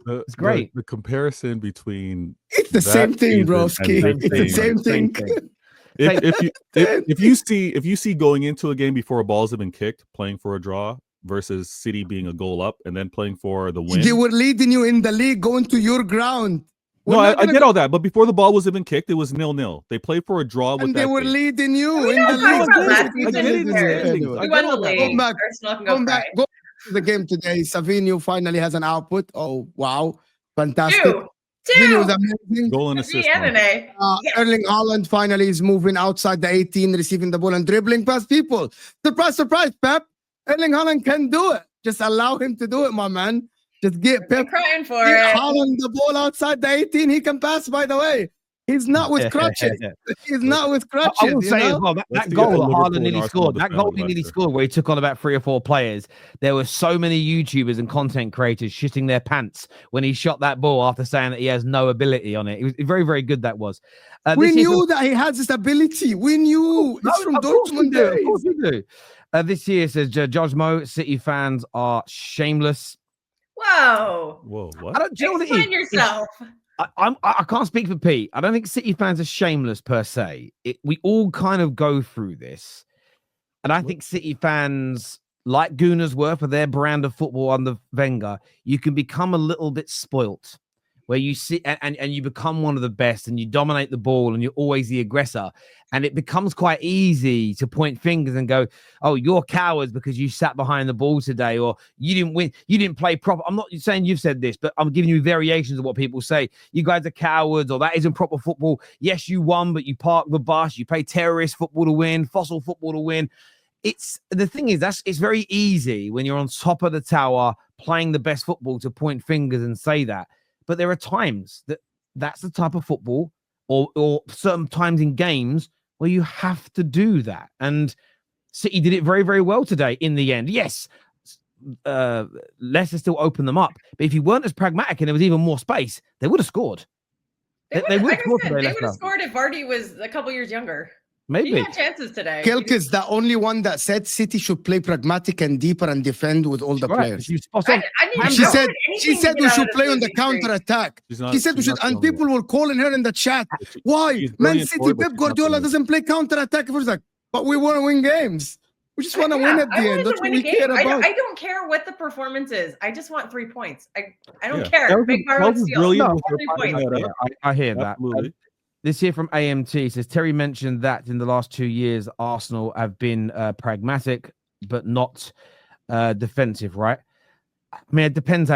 It's great. The comparison between it's the same thing, broski. It's the same thing. If you see going into a game before balls have been kicked, playing for a draw versus City being a goal up and then playing for the win. They were leading you in the league, going to your ground. I get all that, but before the ball was even kicked, it was 0-0. They played for a draw with and that they were game. leading you in the league. We won the league. Go back. Go to the game today. Savinho finally has an output. Oh, wow. Fantastic. Two. Savinho was amazing. Goal and assist. Erling Haaland finally is moving outside the 18, receiving the ball and dribbling past people. Surprise, surprise, Pep. Erling Haaland can do it. Just allow him to do it, my man. Just get Pep. Crying for it. Haaland the ball outside the 18. He can pass, by the way. He's not with crutches. He's not with crutches. I will say as well, that goal that Haaland nearly scored, that goal he nearly scored where he took on about 3 or 4 players, there were so many YouTubers and content creators shitting their pants when he shot that ball after saying that he has no ability on it. It was very, very good, that was. We knew that he has this ability. We knew. It's from Dortmund days. Of course we do. This year, says Judge Mo, City fans are shameless. Whoa, what? I don't, do you know what it is? Explain yourself. I can't speak for Pete. I don't think City fans are shameless per se. We all kind of go through this. And I think City fans, like Gunners were for their brand of football under Wenger, you can become a little bit spoilt where you sit and you become one of the best and you dominate the ball and you're always the aggressor. And it becomes quite easy to point fingers and go, oh, you're cowards because you sat behind the ball today, or you didn't win, you didn't play proper. I'm not saying you've said this, but I'm giving you variations of what people say. You guys are cowards, or that isn't proper football. Yes, you won, but you parked the bus. You play terrorist football to win, fossil football to win. It's the thing is it's very easy when you're on top of the tower playing the best football to point fingers and say that. But there are times that's the type of football or certain times in games where you have to do that. And City did it very, very well today in the end. Yes, Leicester still opened them up. But if you weren't as pragmatic and there was even more space, they would have scored. They would have scored if Vardy was a couple years younger. Maybe. He had chances today. Kelk is the only one that said City should play pragmatic and deeper and defend with all the players. She said we should play on the counter attack. She said we should, and people were calling her in the chat. Why? Man City, Pep Guardiola doesn't play counter attack. It was like, but we want to win games. We just want to win at the end. That's what we care about. I don't care what the performance is. I just want 3 points. I don't care. Big Marlon Steele. No, I hear that. This here from AMT says, Terry mentioned that in the last 2 years, Arsenal have been pragmatic, but not defensive, right? I mean, it depends.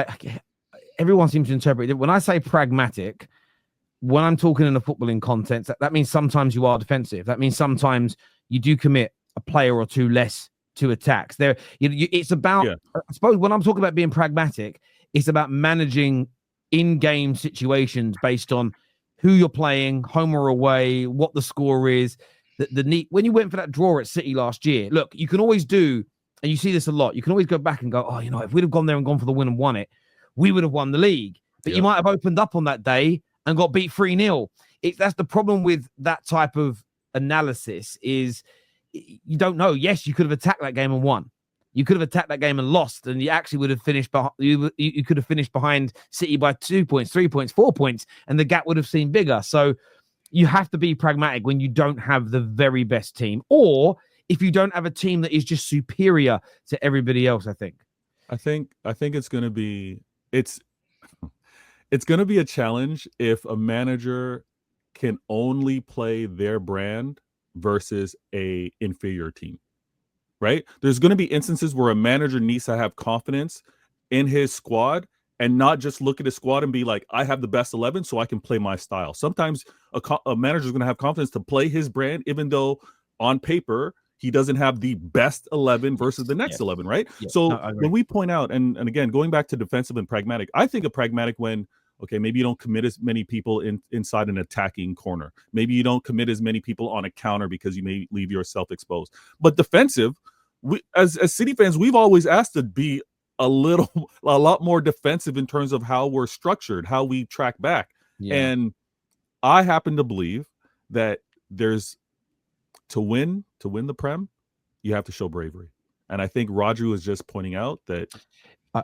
Everyone seems to interpret it. When I say pragmatic, when I'm talking in a footballing context, that means sometimes you are defensive. That means sometimes you do commit a player or two less to attacks. It's about, I suppose when I'm talking about being pragmatic, it's about managing in-game situations based on who you're playing, home or away, what the score is, the need. When you went for that draw at City last year, look, you can always do, and you see this a lot, you can always go back and go, oh, if we'd have gone there and gone for the win and won it, we would have won the league. But you might have opened up on that day and got beat 3-0. That's the problem with that type of analysis is you don't know. Yes, you could have attacked that game and won. You could have attacked that game and lost, and you actually would have finished. You could have finished behind City by 2 points, 3 points, 4 points, and the gap would have seemed bigger. So you have to be pragmatic when you don't have the very best team, or if you don't have a team that is just superior to everybody else. I think it's going to be it's going to be a challenge if a manager can only play their brand versus a inferior team. Right? There's going to be instances where a manager needs to have confidence in his squad and not just look at his squad and be like, I have the best 11, so I can play my style. Sometimes a manager is going to have confidence to play his brand, even though on paper he doesn't have the best 11 versus the next 11, right? Yeah. So when we point out, and again, going back to defensive and pragmatic, I think of pragmatic when, okay, maybe you don't commit as many people inside an attacking corner. Maybe you don't commit as many people on a counter because you may leave yourself exposed. But defensive, as City fans, we've always asked to be a lot more defensive in terms of how we're structured, how we track back. Yeah. And I happen to believe that there's to win the Prem, you have to show bravery. And I think Roger was just pointing out that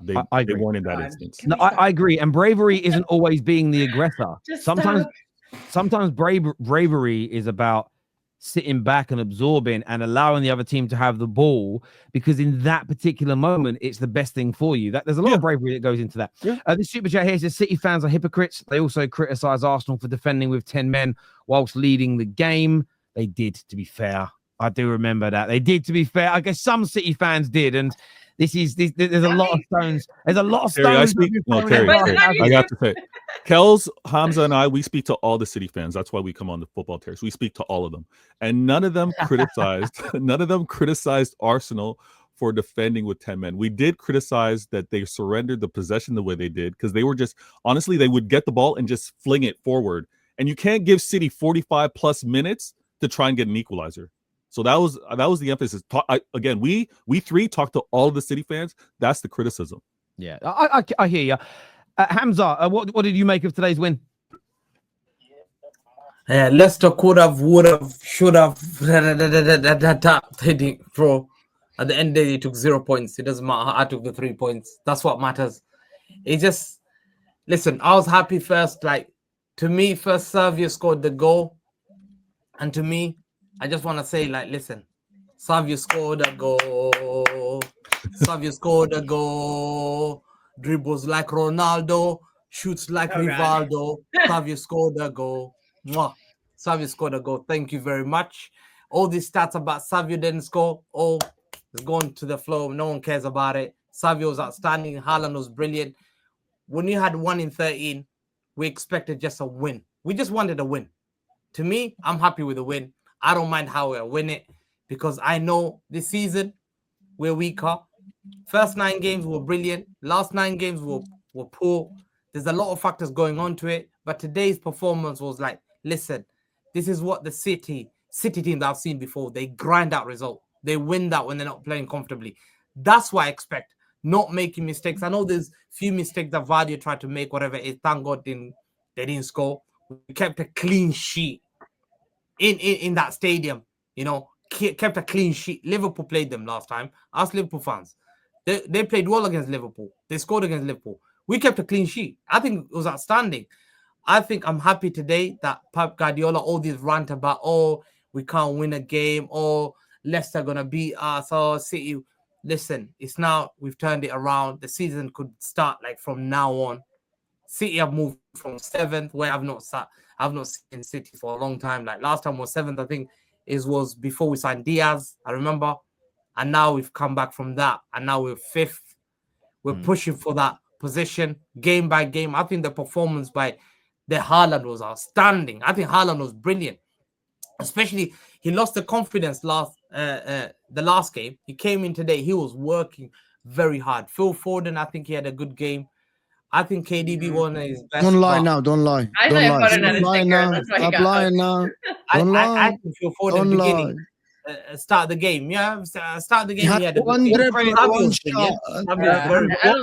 They agree. weren't in that instance. No, I agree. And bravery isn't always being the aggressor. Sometimes bravery is about sitting back and absorbing and allowing the other team to have the ball, because in that particular moment, it's the best thing for you. There's a lot of bravery that goes into that. This super chat here says City fans are hypocrites. They also criticize Arsenal for defending with 10 men whilst leading the game. They did, to be fair. I do remember that. They did, to be fair. I guess some City fans did. And there's a lot of stones. There's a lot of stones. Terry, I got to say, Kels, Hamza, and I, we speak to all the City fans. That's why we come on the Football Terrace. We speak to all of them, and none of them criticized Arsenal for defending with 10 men. We did criticize that they surrendered the possession the way they did, because they were just, honestly, they would get the ball and just fling it forward, and you can't give City 45 plus minutes to try and get an equalizer. So that was the emphasis. Again, we three talked to all of the City fans. That's the criticism. Yeah, I hear you. Hamza, what did you make of today's win? Leicester could have, would have, should have. Bro, at the end of the day, they took 0 points. It doesn't matter. I took the 3 points. That's what matters. It just, listen, I was happy first. Like, to me, first Savio scored the goal. And to me, I just want to say, like, listen, Savio scored a goal. Savio scored a goal. Dribbles like Ronaldo. Shoots like Rivaldo. Savio scored a goal. Mwah. Savio scored a goal. Thank you very much. All these stats about Savio didn't score. Oh, it's going to the flow. No one cares about it. Savio was outstanding. Haaland was brilliant. When you had 1 in 13, we expected just a win. We just wanted a win. To me, I'm happy with the win. I don't mind how we win it, because I know this season we're weaker. First 9 games were brilliant. Last 9 games were poor. There's a lot of factors going on to it. But today's performance was like, listen, this is what the City teams I've seen before. They grind out result. They win that when they're not playing comfortably. That's what I expect. Not making mistakes. I know there's few mistakes that Vardy tried to make, whatever it is. Thank God they didn't score. We kept a clean sheet in that stadium, you know, kept a clean sheet. Liverpool played them last time. Us Liverpool fans, they played well against Liverpool. They scored against Liverpool. We kept a clean sheet. I think it was outstanding. I think I'm happy today that Pep Guardiola, all this rant about, oh, we can't win a game, oh, Leicester gonna beat us, oh, City. Listen, it's now, we've turned it around. The season could start like from now on. City have moved from 7th, where I've not seen City for a long time. Like last time was 7th, I think it was before we signed Diaz, I remember. And now we've come back from that, and now we're 5th. We're pushing for that position game by game. I think the performance by the Haaland was outstanding. I think Haaland was brilliant. Especially, he lost the confidence the last game. He came in today. He was working very hard. Phil Foden, I think he had a good game. I think KDB won his best. Don't lie now. Don't lie. Don't lie now. Stop lying now. Don't lie. I think Phil Foden beginning. Start the game. Yeah, start the game. He had one shot. I don't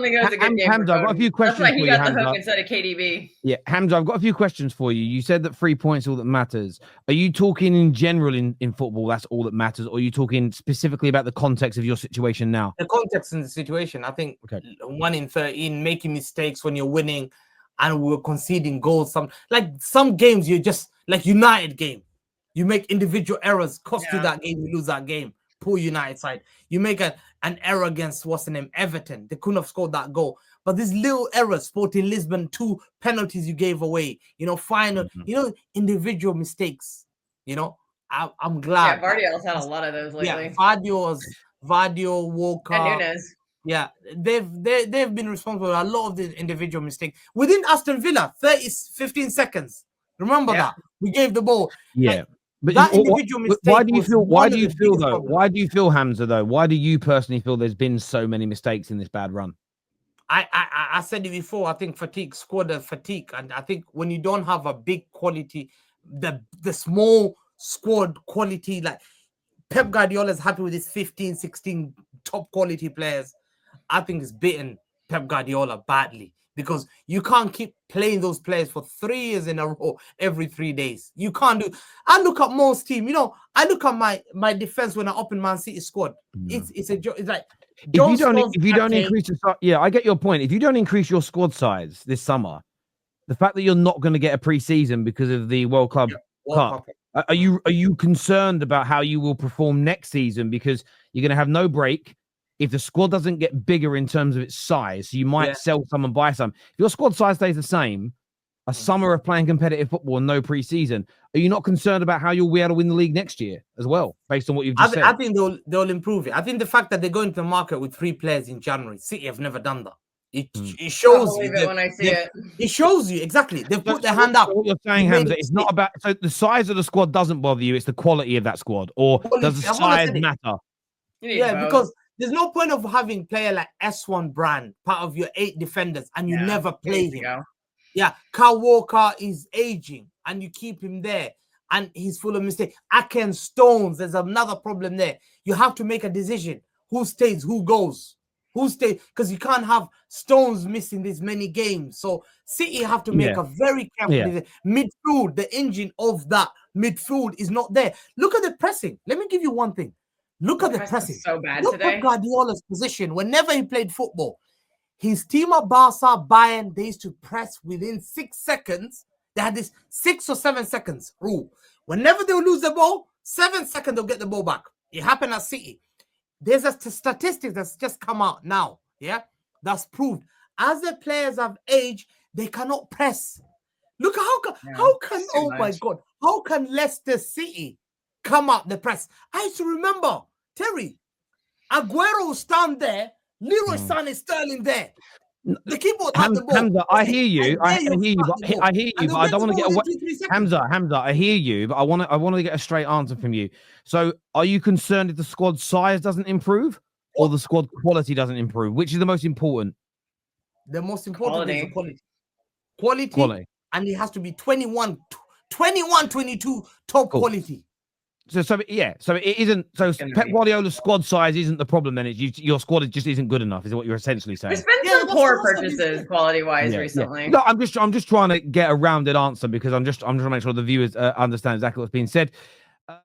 think it was a good game. Hamza, I've got a few questions That's why he for you, got the Hamza. hook instead of KDB. Yeah, Hamza, I've got a few questions for you. You said that 3 points all that matters. Are you talking in general in football, that's all that matters? Or are you talking specifically about the context of your situation now? The context in the situation, I think 1 in 13, making mistakes when you're winning, and we're conceding goals. Some games, you're just like United game. You make individual errors, cost you that game, you lose that game. Poor United side. You make an error against, what's the name, Everton. They couldn't have scored that goal. But these little errors, Sporting Lisbon, 2 penalties you gave away, final, individual mistakes. I'm glad. Yeah, Vardy's had a lot of those lately. Yeah, Vardy, Walker. And Nunes. Yeah, they've been responsible for a lot of the individual mistakes. Within Aston Villa, 15 seconds. Remember that? We gave the ball. Yeah. But that individual mistake. Why do you feel, Hamza, though? Why do you personally feel there's been so many mistakes in this bad run? I said it before. I think squad fatigue. And I think when you don't have a big quality, the small squad quality, like Pep Guardiola is happy with his 15, 16 top quality players. I think it's beaten Pep Guardiola badly, because you can't keep playing those players for 3 years in a row every 3 days. You can't do. I look at most team. You know, I look at my defense when I open Man City squad. It's a joke. It's like if you don't increase I get your point. If you don't increase your squad size this summer, the fact that you're not going to get a preseason because of the World Club Cup, are you concerned about how you will perform next season because you're going to have no break? If the squad doesn't get bigger in terms of its size, so you might sell some and buy some. If your squad size stays the same, a summer of playing competitive football and no preseason, are you not concerned about how you'll be able to win the league next year as well, based on what you've just said? I think they'll improve it. I think the fact that they're going to the market with 3 players in January, City have never done that. It shows you when I see it. It shows you exactly. They've put their hand up. So what you're saying, Hamza, it's not about the size of the squad doesn't bother you. It's the quality of that squad, or does the size matter? Yeah, because there's no point of having player like S1 Brand, part of your 8 defenders, and you never play him. Yeah, Kyle Walker is aging, and you keep him there, and he's full of mistakes. Aken Stones, there's another problem there. You have to make a decision. Who stays, who goes? Who stays? Because you can't have Stones missing this many games. So City have to make a very careful decision. Midfield, the engine of that midfield is not there. Look at the pressing. Let me give you one thing. Look at the pressing. So bad Look today. at Guardiola's position. Whenever he played football, his team at Barca, Bayern, they used to press within 6 seconds. They had this 6 or 7 seconds rule. Whenever they'll lose the ball, 7 seconds they'll get the ball back. It happened at City. There's a statistic that's just come out now. Yeah, that's proved. As the players have aged, they cannot press. Look, how can oh my God, how can Leicester City come up the press? I used to remember Terry, Aguero will stand there, Leroy Sané Sterling there. The keyboard had the ball. Hamza, I hear you. I hear you, but I don't want to get away. Hamza, I hear you, but I want to get a straight answer from you. So, are you concerned if the squad size doesn't improve or the squad quality doesn't improve? Which is the most important? The most important is the quality. And it has to be 21, 22 top quality. So it isn't. So Pep Guardiola's squad size isn't the problem. Then it's your squad just isn't good enough. Is what you're essentially saying? There's been some poor purchases quality wise recently. No, I'm just trying to get a rounded answer because I'm just trying to make sure the viewers understand exactly what's being said.